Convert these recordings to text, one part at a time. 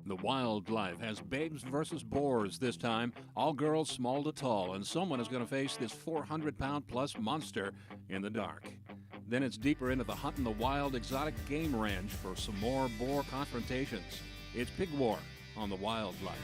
The Wildlife has babes versus boars this time, all girls small to tall, and someone is going to face this 400-pound plus monster in the dark. Then it's deeper into the Hunt in the Wild exotic game range for some more boar confrontations. It's Pig War on The Wildlife.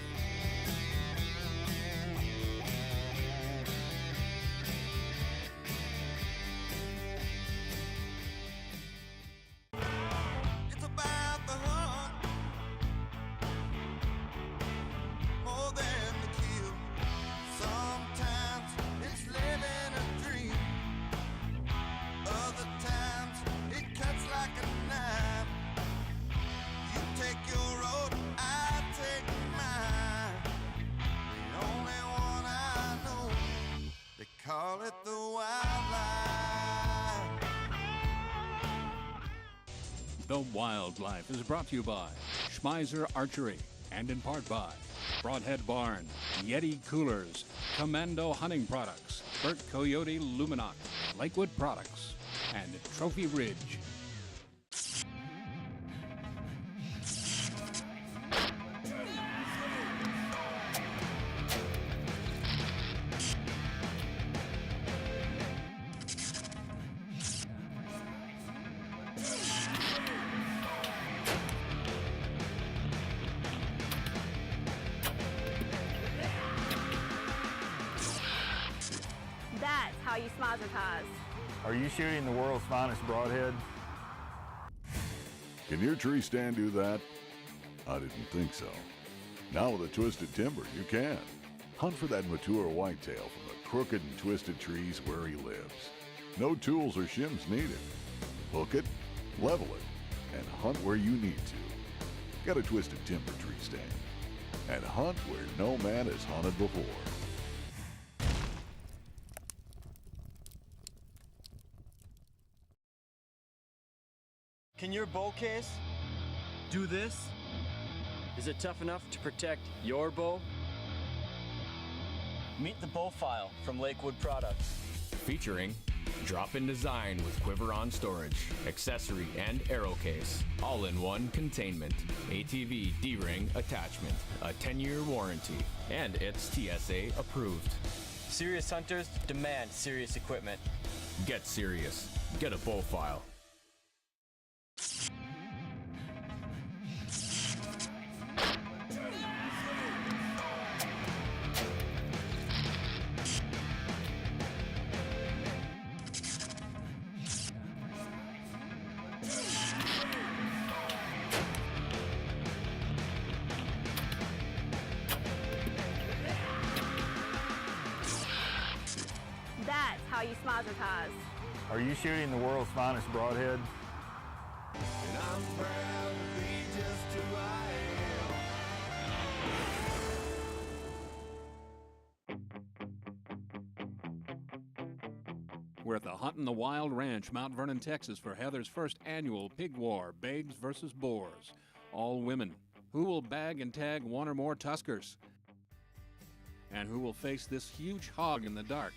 Call it the Wildlife. The Wildlife is brought to you by Schmeiser Archery and in part by Broadhead Barn, Yeti Coolers, Commando Hunting Products, Burt Coyote Luminant, Lakewood Products, and Trophy Ridge. That's how you smozzer ties. Are you shooting the world's finest broadhead? Can your tree stand do that? I didn't think so. Now with a Twisted Timber, you can. Hunt for that mature whitetail from the crooked and twisted trees where he lives. No tools or shims needed. Hook it, level it, and hunt where you need to. Get a Twisted Timber tree stand and hunt where no man has hunted before. Can your bow case do this? Is it tough enough to protect your bow? Meet the Bow File from Lakewood Products. Featuring drop-in design with quiver-on storage, accessory and arrow case, all-in-one containment, ATV D-ring attachment, a 10-year warranty, and it's TSA approved. Serious hunters demand serious equipment. Get serious. Get a Bow File. That's how you smozzer ties. Are you shooting the world's finest broadhead? And I'm proud to be just who I am. We're at the Hunt in the Wild Ranch, Mount Vernon, Texas, for Heather's first annual Pig War, babes versus boars. All women. Who will bag and tag one or more tuskers? And who will face this huge hog in the dark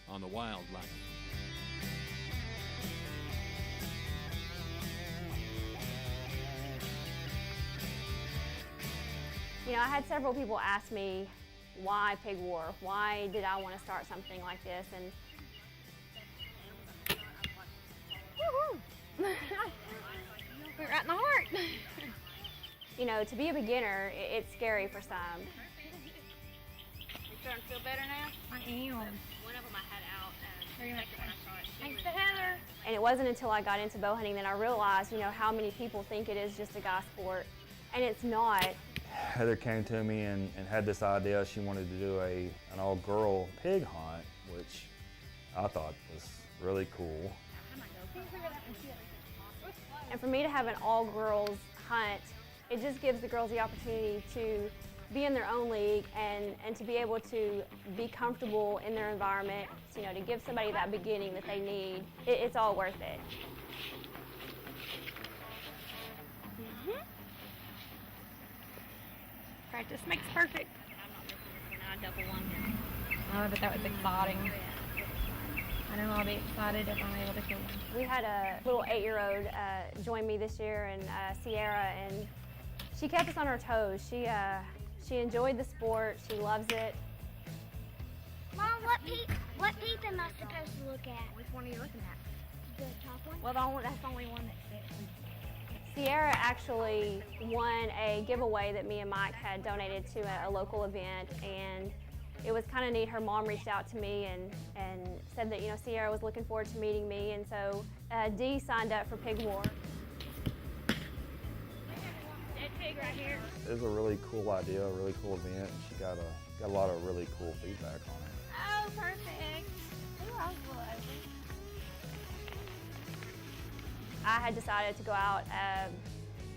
on The Wildlife? You know, I had several people ask me, why Pig War? Why did I want to start something like this? And We're right in the heart. you know, to be a beginner, it's scary for some. You starting to feel better now? I am. One of them I had out and when I saw it, she Thanks was to Heather. And it wasn't until I got into bow hunting that I realized, you know, how many people think it is just a guy sport, and it's not. Heather came to me and had this idea. She wanted to do an all-girl pig hunt, which I thought was really cool. And for me to have an all-girls hunt, it just gives the girls the opportunity to be in their own league and to be able to be comfortable in their environment, you know, to give somebody that beginning that they need. It's all worth it. Practice makes perfect. I'm not missing this one. I double one here. Oh, but that was exciting. I know I'll be excited if I'm able to kill one. We had a little 8-year-old join me this year, and Sierra, and She kept us on our toes. She enjoyed the sport. She loves it. Mom, what peep am I supposed to look at? Which one are you looking at? The top one? Well, that's the only one that fits. Sierra actually won a giveaway that me and Mike had donated to a local event, and it was kind of neat. Her mom reached out to me and said that, you know, Sierra was looking forward to meeting me, and so Dee signed up for Pig War. Dead pig right here. It was a really cool idea, a really cool event, and she got a lot of really cool feedback on it. Oh, perfect. Ooh, I was a little over. I had decided to go out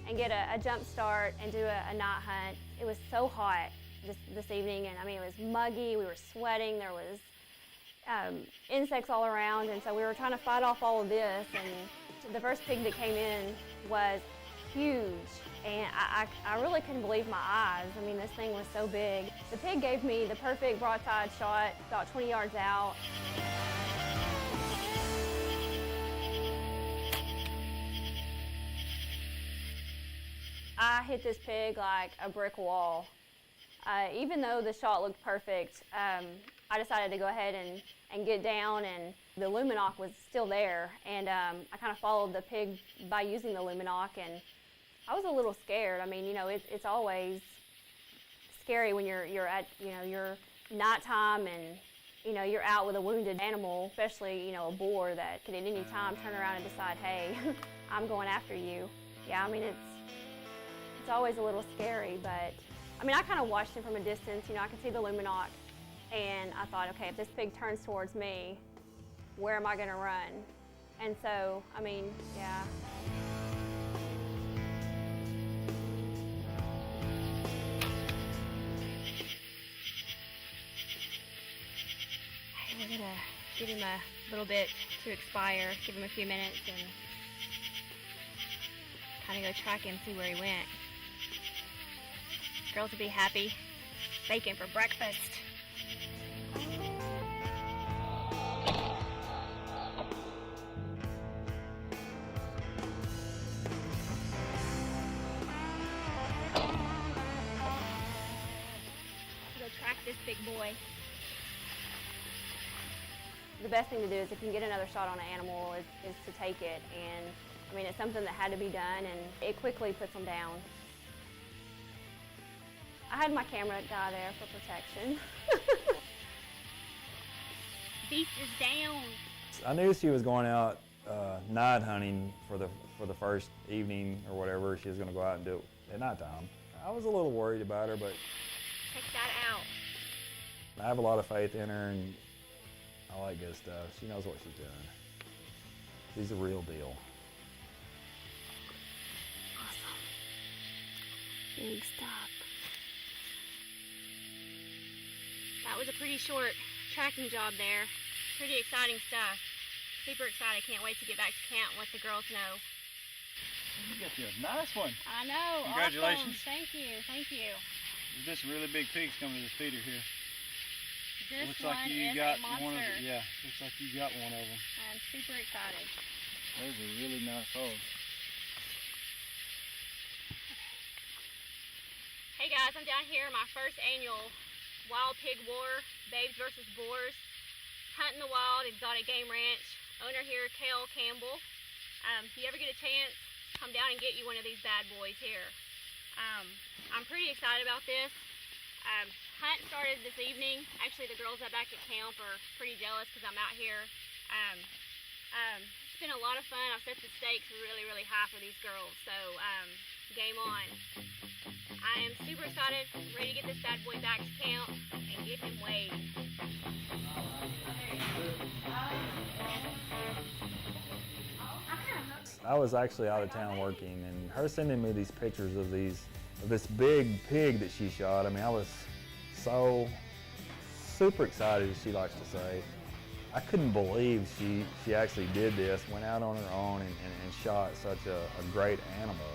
and get a jump start and do a night hunt. It was so hot this evening, and I mean, it was muggy, we were sweating, there was insects all around, and so we were trying to fight off all of this, and the first pig that came in was huge, and I really couldn't believe my eyes. I mean, this thing was so big. The pig gave me the perfect broadside shot about 20 yards out. I hit this pig like a brick wall. Even though the shot looked perfect, I decided to go ahead and get down, and the Luminoc was still there, and I kind of followed the pig by using the Luminoc, and I was a little scared. I mean, you know, it's always scary when you're at, you know, your nighttime and, you know, you're out with a wounded animal, especially, you know, a boar that could at any time turn around and decide, hey, I'm going after you. Yeah, I mean, it's always a little scary, but I mean, I kind of watched him from a distance. You know, I could see the Luminoc, and I thought, okay, if this pig turns towards me, where am I going to run? And so, I mean, yeah. We're going to give him a little bit to expire, give him a few minutes, and kind of go track him, see where he went. Girls will be happy. Bacon for breakfast. Go track this big boy. The best thing to do is if you can get another shot on an animal is to take it. And I mean, it's something that had to be done, and it quickly puts them down. I had my camera guy there for protection. Beast is down. I knew she was going out night hunting for the first evening or whatever. She was going to go out and do it at nighttime. I was a little worried about her, but Check that out. I have a lot of faith in her, and I like good stuff. She knows what she's doing. She's the real deal. Awesome. Big stop. That was a pretty short tracking job there. Pretty exciting stuff. Super excited. Can't wait to get back to camp and let the girls know. You got you a nice one. I know. Congratulations. Awesome. Thank you. Thank you. There's just really big pigs coming to the feeder here. This looks one like you is got a monster. one of them. Yeah, looks like you got one of them. I'm super excited. Those are really nice hogs. Hey guys, I'm down here at my first annual Wild Pig War, Babes versus Boars, Hunting the Wild, Exotic Game Ranch. Owner here, Kale Campbell. If you ever get a chance, come down and get you one of these bad boys here. I'm pretty excited about this. Hunt started this evening. Actually, the girls back at camp are pretty jealous because I'm out here. It's been a lot of fun. I've set the stakes really, really high for these girls. So, game on. I am super excited, ready to get this bad boy back to camp and get him weighed. I was actually out of town working, and her sending me these pictures of this big pig that she shot. I mean, I was so super excited, as she likes to say. I couldn't believe she actually did this, went out on her own and shot such a great animal.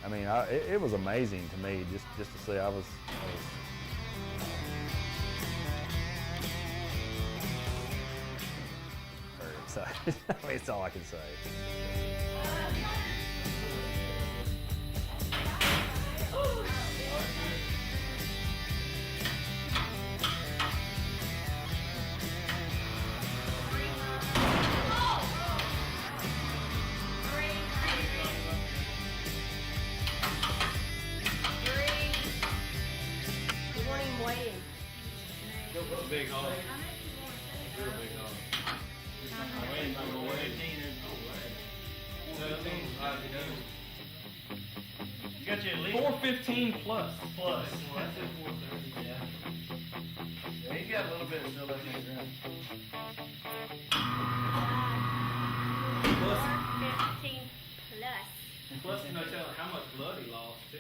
I mean, it was amazing to me just to see. I was very excited. I mean, it's all I can say. big hog. Real big hog. You got your 415 plus. Plus. Yeah. Yeah, he got a little bit of still left in the ground. Plus. 15 plus. Plus, you know, tell how much blood he lost too.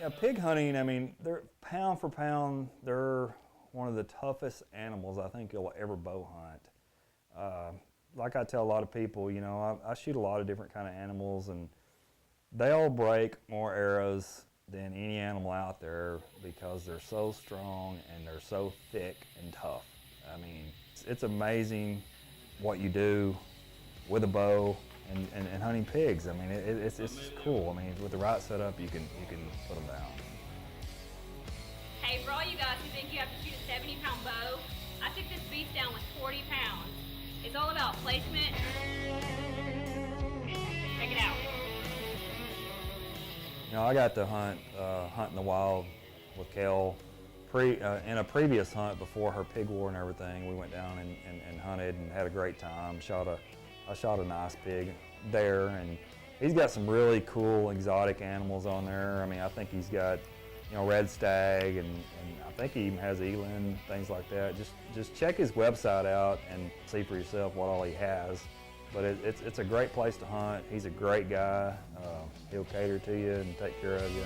Yeah, pig hunting, I mean, they're pound for pound, they're one of the toughest animals I think you'll ever bow hunt. Like I tell a lot of people, you know, I shoot a lot of different kind of animals, and they'll break more arrows than any animal out there because they're so strong and they're so thick and tough. I mean, it's amazing what you do with a bow and hunting pigs. I mean, it's cool. I mean, with the right setup, you can put them down. Hey, for all you guys who think you have to shoot a 70-pound bow, I took this beast down with 40 pounds. It's all about placement. Check it out. You know, I got to hunt in the wild with Kel in a previous hunt before her pig war and everything. We went down and hunted and had a great time. I shot a nice pig there, and he's got some really cool exotic animals on there. I mean, I think he's got, you know, red stag, and I think he even has eland, things like that. Just check his website out and see for yourself what all he has. But it's a great place to hunt. He's a great guy. He'll cater to you and take care of you.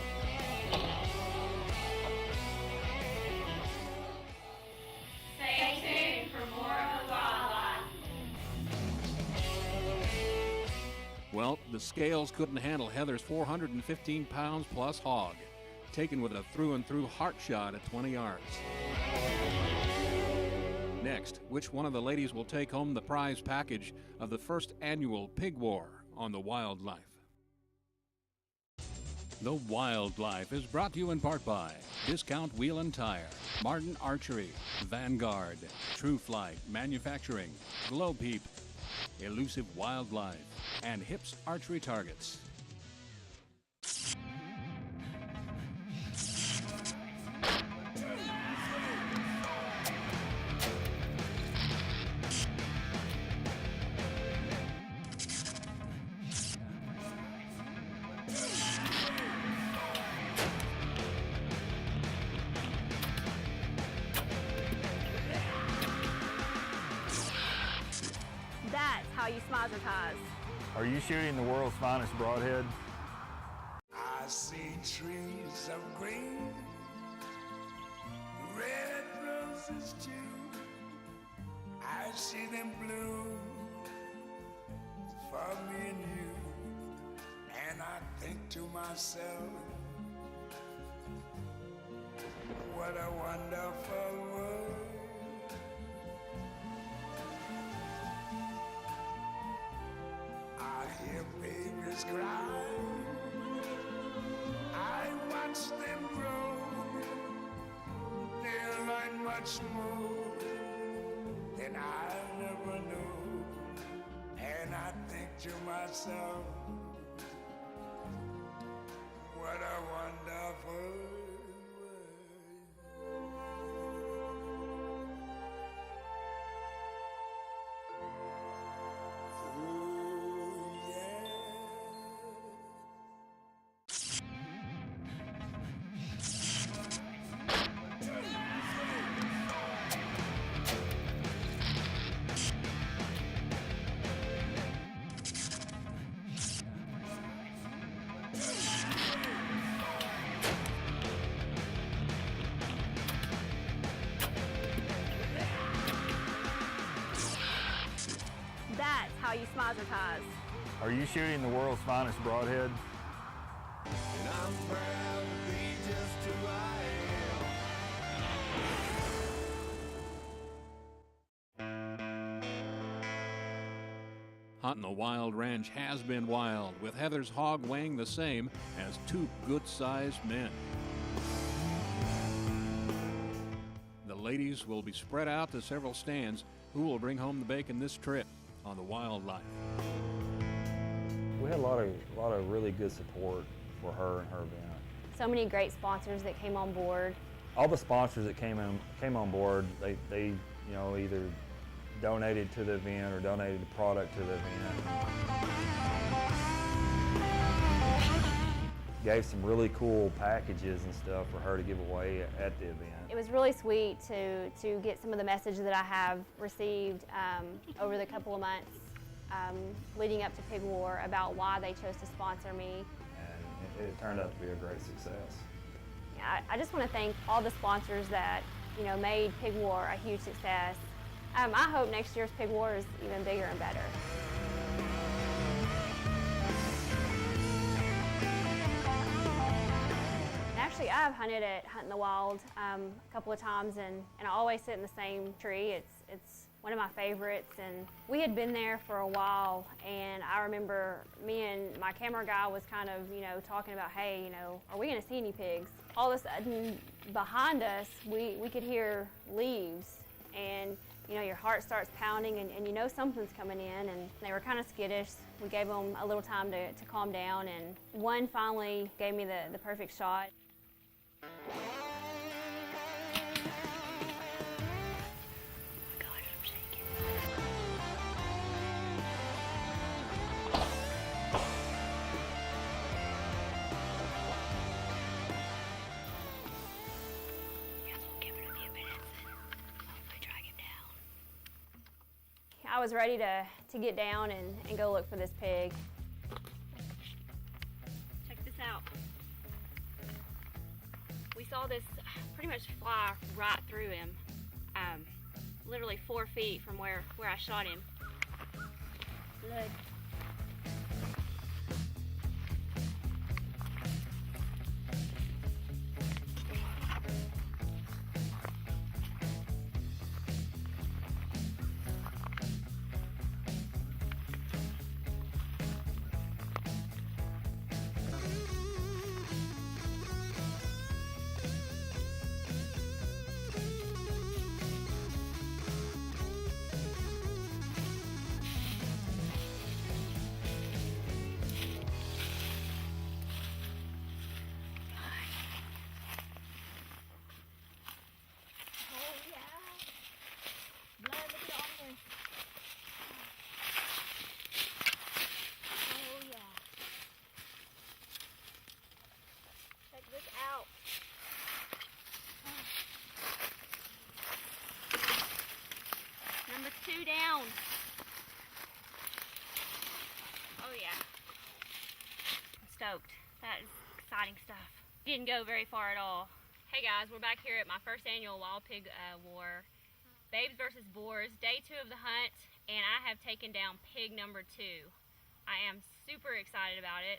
Stay tuned for more of the wildlife. Well, the scales couldn't handle Heather's 415 pounds plus hog, taken with a through-and-through heart shot at 20 yards. Next, which one of the ladies will take home the prize package of the first annual Pig War on The Wildlife? The Wildlife is brought to you in part by Discount Wheel and Tire, Martin Archery, Vanguard, True Flight Manufacturing, Glow Peep, Elusive Wildlife, and Hips Archery Targets. That's how you smazertise. Are you shooting the world's finest broadhead? I see trees of green, red roses too. I see them bloom for me and you. And I think to myself, what a wonderful world. I hear babies cry, I watch them grow. They'll learn much more than I never knew. And I think to myself, what a wonderful world. That's how you smazertise. Are you shooting the world's finest broadhead? And I'm proud to be just who I Hunting the Wild Ranch has been wild, with Heather's hog weighing the same as two good-sized men. The ladies will be spread out to several stands. Who will bring home the bacon this trip on The Wildlife? We had a lot of really good support for her and her event. So many great sponsors that came on board. all the sponsors that came on board, they you know, either donated to the event or donated the product to the event. Gave some really cool packages and stuff for her to give away at the event. It was really sweet to get some of the messages that I have received over the couple of months leading up to Pig War about why they chose to sponsor me. And it turned out to be a great success. I just want to thank all the sponsors that, you know, made Pig War a huge success. I hope next year's Pig War is even bigger and better. Actually, I've hunted at Hunt in the Wild a couple of times, and I always sit in the same tree. It's one of my favorites, and we had been there for a while, and I remember me and my camera guy was kind of, you know, talking about, hey, you know, are we going to see any pigs? All of a sudden, behind us, we could hear leaves, and you know, your heart starts pounding, and you know something's coming in, and they were kind of skittish. We gave them a little time to calm down, and one finally gave me the perfect shot. I was ready to get down and go look for this pig. Check this out. We saw this pretty much fly right through him, literally 4 feet from where I shot him. Blood. Number 2 down. Oh yeah. I'm stoked. That is exciting stuff. Didn't go very far at all. Hey guys, we're back here at my first annual Wild Pig War. Babes versus Boars, day 2 of the hunt, and I have taken down pig number 2. I am super excited about it.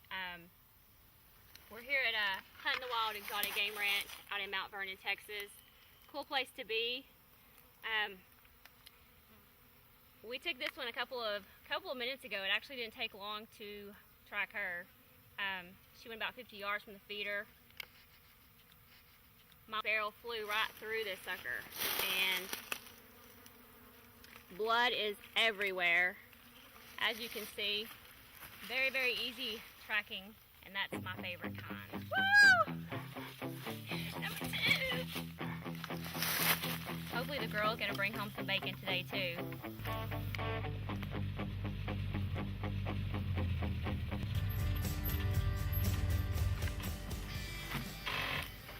We're here at Hunt in the Wild Exotic Game Ranch out in Mount Vernon, Texas. Cool place to be. We took this one a couple of minutes ago. It actually didn't take long to track her. She went about 50 yards from the feeder. My barrel flew right through this sucker, and blood is everywhere. As you can see, very, very easy tracking, and that's my favorite kind. Woo! Number 2! Hopefully the girl's gonna bring home some bacon today too.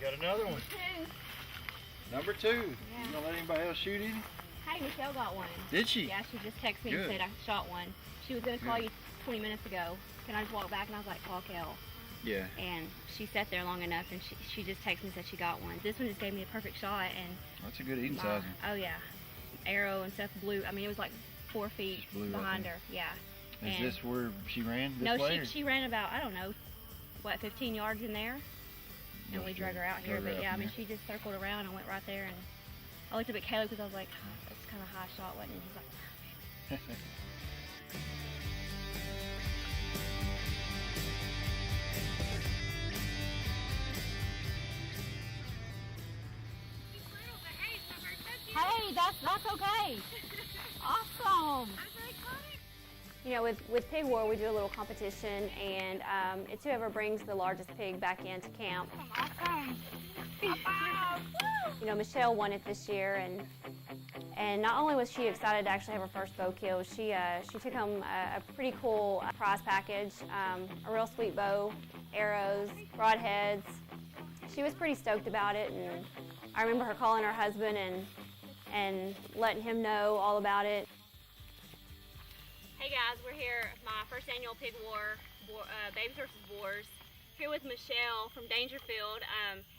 Got another one. Number 2. Yeah. You gonna let anybody else shoot any? Hey, Michelle got one. Did she? Yeah, she just texted me Good. and said I shot one. She was gonna call Good. you 20 minutes ago. And I just walked back and I was like, call Kel. Yeah. And she sat there long enough, and she just texted me and said she got one. This one just gave me a perfect shot, and That's a good eating size one. oh yeah, arrow and stuff blew. I mean, it was like 4 feet Blew right behind there. her. Yeah. Is And- this where she ran? This No, way, or- she ran about, I don't know, what, 15 yards in there, and No, we she drug her out here. drug her But out yeah, I from mean, there. she just circled around and went right there, and I looked up at Caleb because I was like, oh, that's kind of high shot, wasn't it? He's like, hey, that's okay. Awesome. You know, with Pig War, we do a little competition, and it's whoever brings the largest pig back into camp. Awesome. You know, Michelle won it this year, and not only was she excited to actually have her first bow kill, she took home a pretty cool prize package, a real sweet bow, arrows, broadheads. She was pretty stoked about it, and I remember her calling her husband and letting him know all about it. Hey guys, we're here at my first annual Pig War, Babes versus Boars, here with Michelle from Dangerfield.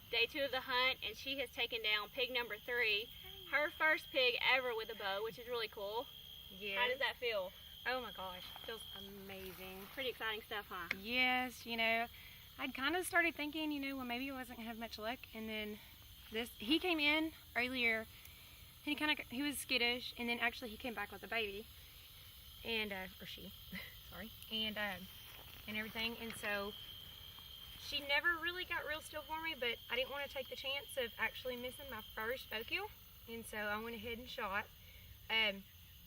Day 2 of the hunt, and she has taken down pig number 3, her first pig ever with a bow, which is really cool. Yes. How does that feel? Oh my gosh, feels amazing. Pretty exciting stuff, huh? Yes, you know, I'd kind of started thinking, you know, well, maybe I wasn't gonna have much luck, and then he came in earlier, and he was skittish, and then actually he came back with a baby, and or she, sorry, and everything, and so she never really got real still for me, but I didn't want to take the chance of actually missing my first bow kill, and so I went ahead and shot.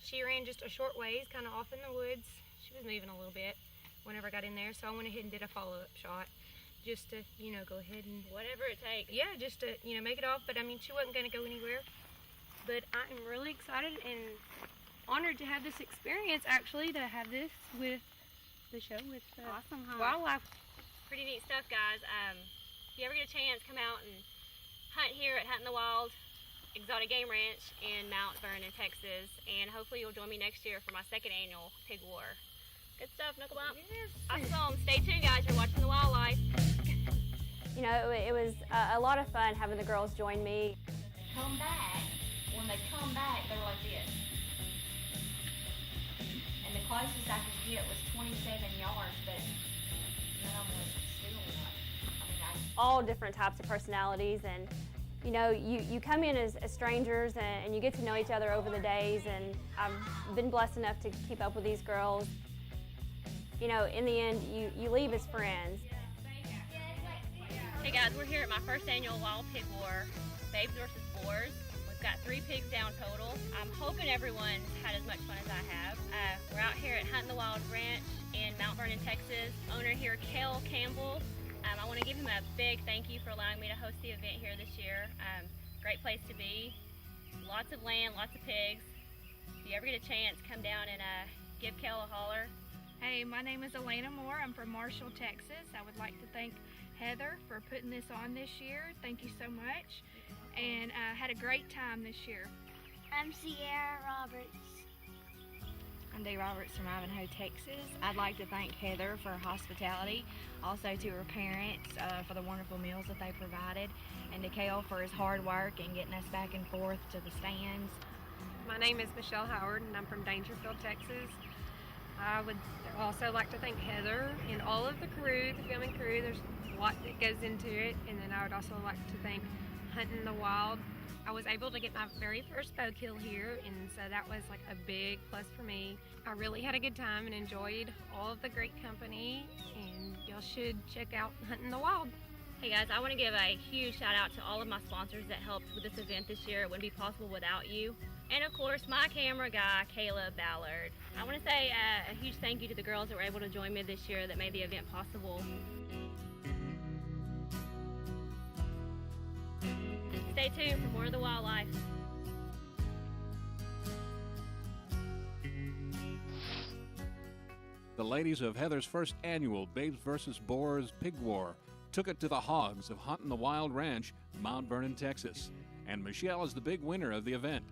She ran just a short ways, kind of off in the woods. She was moving a little bit whenever I got in there, so I went ahead and did a follow-up shot just to, you know, go ahead and... Whatever it takes. Yeah, just to, you know, make it off, but I mean, she wasn't going to go anywhere. But I am really excited and honored to have this experience, actually, to have this with the show with Awesome, huh? Wildlife. Pretty neat stuff, guys. If you ever get a chance, come out and hunt here at Hunt in the Wild Exotic Game Ranch in Mount Vernon, Texas, and hopefully you'll join me next year for my 2nd annual Pig War. Good stuff, Knuckle Bump. Yes. Awesome. Stay tuned, guys. You're watching The Wildlife. You know, it was a lot of fun having the girls join me. Come back. When they come back, they're like this. And the closest I could get was 27 yards, but none of them was still enough. I mean, All different types of personalities, and you know, you come in as strangers and you get to know each other over the days, and I've been blessed enough to keep up with these girls. You know, in the end, you leave as friends. Hey guys, we're here at my first annual Wild Pig War, Babes versus Boars. We've got 3 pigs down total. I'm hoping everyone's had as much fun as I have. We're out here at Hunt in the Wild Ranch in Mount Vernon, Texas. Owner here, Cale Campbell. I want to give him a big thank you for allowing me to host the event here this year. Great place to be. Lots of land, lots of pigs. If you ever get a chance, come down and give Cale a holler. Hey, my name is Elena Moore. I'm from Marshall, Texas. I would like to thank Heather for putting this on this year. Thank you so much. And I had a great time this year. I'm Sierra Roberts. I'm Dee Roberts from Ivanhoe, Texas. I'd like to thank Heather for her hospitality, also to her parents for the wonderful meals that they provided, and to Cale for his hard work and getting us back and forth to the stands. My name is Michelle Howard, and I'm from Dangerfield, Texas. I would also like to thank Heather and all of the crew, the filming crew. There's a lot that goes into it. And then I would also like to thank Hunt in the Wild. I was able to get my very first bow kill here, and so that was like a big plus for me. I really had a good time and enjoyed all of the great company, and y'all should check out Hunt in the Wild. Hey guys, I want to give a huge shout out to all of my sponsors that helped with this event this year. It wouldn't be possible without you. And of course, my camera guy, Caleb Ballard. I want to say a huge thank you to the girls that were able to join me this year that made the event possible. Stay tuned for more of The Wildlife. The ladies of Heather's first annual Babes vs. Boars Pig War took it to the hogs of Hunt in the Wild Ranch, Mount Vernon, Texas. And Michelle is the big winner of the event.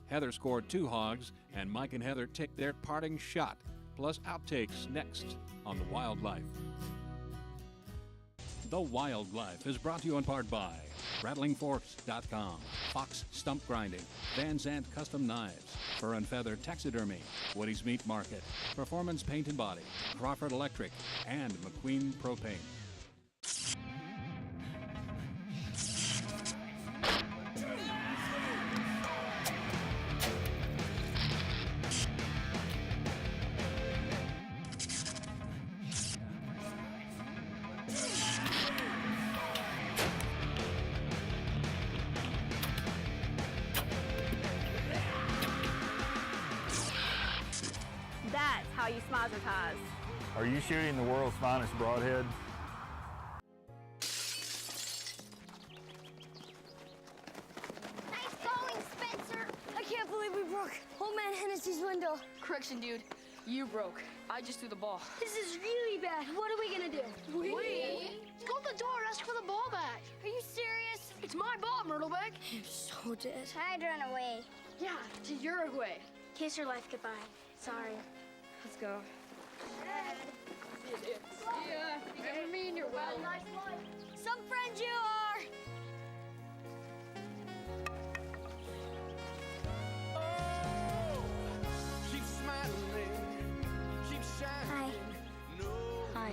Heather scored 2 hogs, and Mike and Heather take their parting shot, plus outtakes next on The Wildlife. The Wildlife is brought to you in part by RattlingForks.com, Fox Stump Grinding, Van Zandt Custom Knives, Fur and Feather Taxidermy, Woody's Meat Market, Performance Paint and Body, Crawford Electric, and McQueen Propane. That's how you smile Smizertise. Are you shooting the world's finest broadhead? Nice going, Spencer. I can't believe we broke Old Man Hennessy's window. Correction, dude. You broke. I just threw the ball. This is really bad. What are we gonna do? We? Go to the door, ask for the ball back. Are you serious? It's my ball, Myrtlebeck. I'm so dead. I'd run away. Yeah, to Uruguay. Kiss your life goodbye. Sorry. Let's go. See you, dude. See ya. You got me in your well. Nice life. Some friends you are. Keep smiling, keep shining. Hi.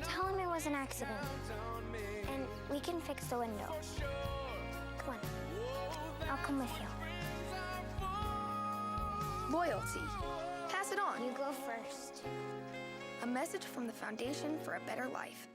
Tell him it was an accident. And we can fix the window. Come on. I'll come with you. Loyalty. Pass it on. You go first. A message from the Foundation for a Better Life.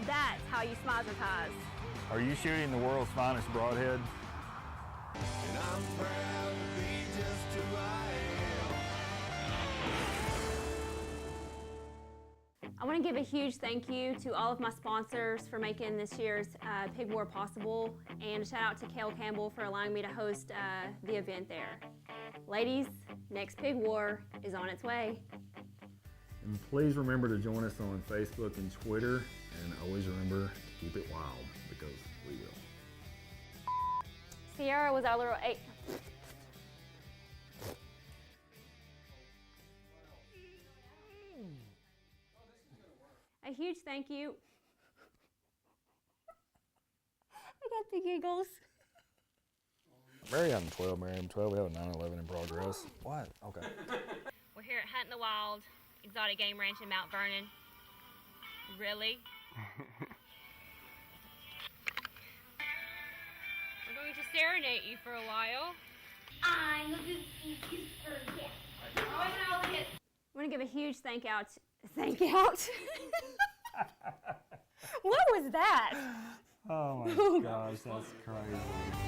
That's how you Smizertise. Are you shooting the world's finest broadhead? And I'm proud to be just who I am. I want to give a huge thank you to all of my sponsors for making this year's Pig War possible, and a shout out to Cale Campbell for allowing me to host the event there. Ladies, next Pig War is on its way. And please remember to join us on Facebook and Twitter, and always remember to keep it wild, because we will. Sierra was our little eight. A huge thank you. I got the giggles. Miriam 12, Miriam 12, we have a 9/11 in progress. What? Okay. We're here at Hunt in the Wild Exotic Game Ranch in Mount Vernon. Really? We're going to serenade you for a while. I'm a goofy goofer, yeah. I want to give a huge thank out. What was that? Oh my gosh, that's crazy.